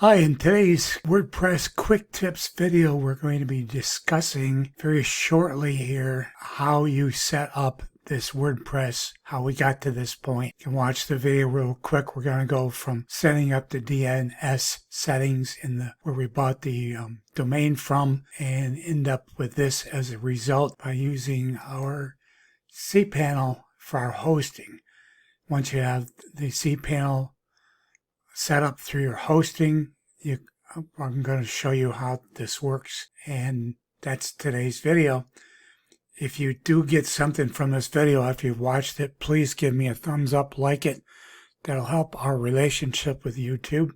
Hi, in today's WordPress quick tips video, we're going to be discussing very shortly here how you set up this WordPress, how we got to this point. You can watch the video real quick. We're going to go from setting up the DNS settings in where we bought the domain from and end up with this as a result by using our cPanel for our hosting. Once you have the cPanel set up through your hosting, I'm going to show you how this works, and that's today's video. If you do get something from this video after you've watched it, please give me a thumbs up, like it. That'll help our relationship with YouTube.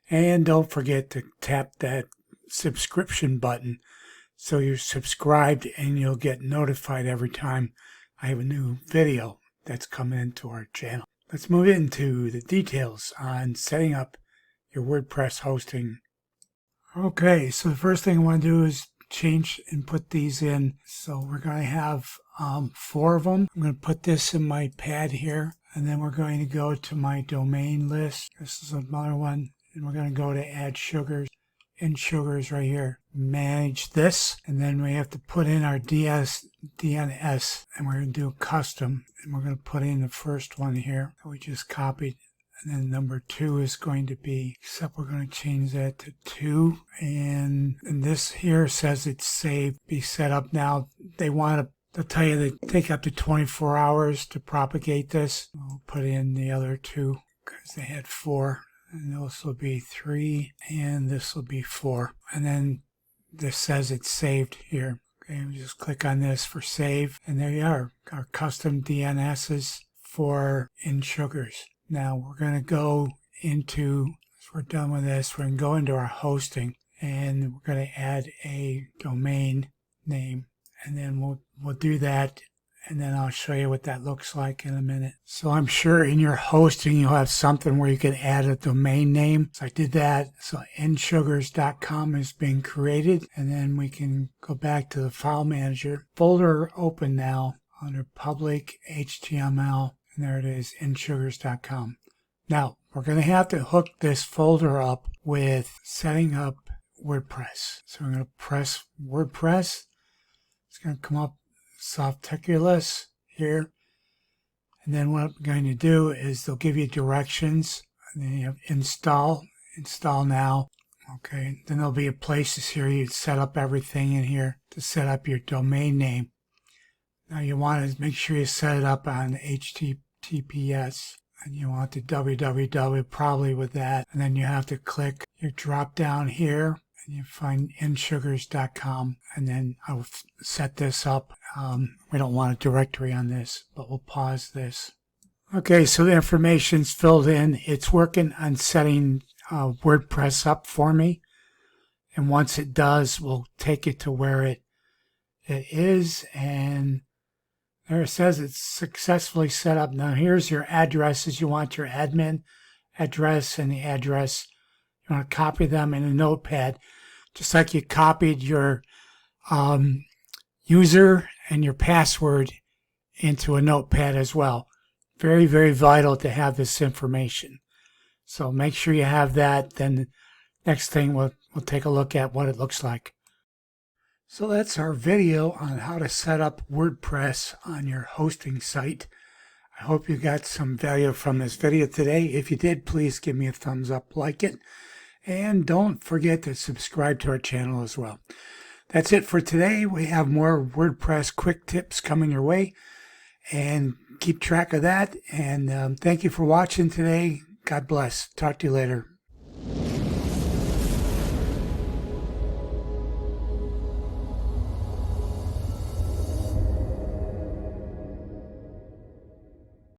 And don't forget to tap that subscription button so you're subscribed and you'll get notified every time I have a new video that's coming into our channel. Let's move into the details on setting up your WordPress hosting. Okay, so the first thing I want to do is change and put these in. So we're going to have 4 of them. I'm going to put this in my pad here, and then we're going to go to my domain list. This is another one, and we're going to go to add sugars. In sugars right here, manage this, and then we have to put in our DNS, and we're going to do custom, and we're going to put in the first one here that we just copied. And then number 2 is going to be, except we're going to change that to 2. And this here says it's saved, be set up now. They'll tell you they take up to 24 hours to propagate this. We'll put in the other 2 because they had 4. And this will be 3, and this will be 4. And then this says it's saved here. Okay, we just click on this for save, and there you are, our custom DNSs for InSugars. Now we're going to go into, as we're done with this, we're going to go into our hosting, and we're going to add a domain name, and then we'll do that, and then I'll show you what that looks like in a minute. So I'm sure in your hosting you'll have something where you can add a domain name. So I did that. So iinsugars.com is being created, and then we can go back to the file manager. Folder open now under public HTML. And there it is, iinsugars.com. Now, we're going to have to hook this folder up with setting up WordPress. So I'm going to press WordPress. It's going to come up Softiculous here. And then what I'm going to do is they'll give you directions. And then you have install now. Okay, then there'll be places here you set up everything in here to set up your domain name. Now you want to make sure you set it up on HTTPS, and you want the www probably with that, and then you have to click your drop down here and you find iinsugars.com, and then I'll set this up. We don't want a directory on this, but we'll pause this. Okay, so the information's filled in. It's working on setting WordPress up for me, and once it does, we'll take it to where it is, and there it says it's successfully set up. Now here's your addresses. You want your admin address and the address. You want to copy them in a notepad, just like you copied your user and your password into a notepad as well. Very, very vital to have this information. So make sure you have that. Then the next thing we'll take a look at what it looks like. So that's our video on how to set up WordPress on your hosting site. I hope you got some value from this video today. If you did, please give me a thumbs up, like it, and don't forget to subscribe to our channel as well. That's it for today. We have more WordPress quick tips coming your way, and keep track of that. And thank you for watching today. God bless. Talk to you later.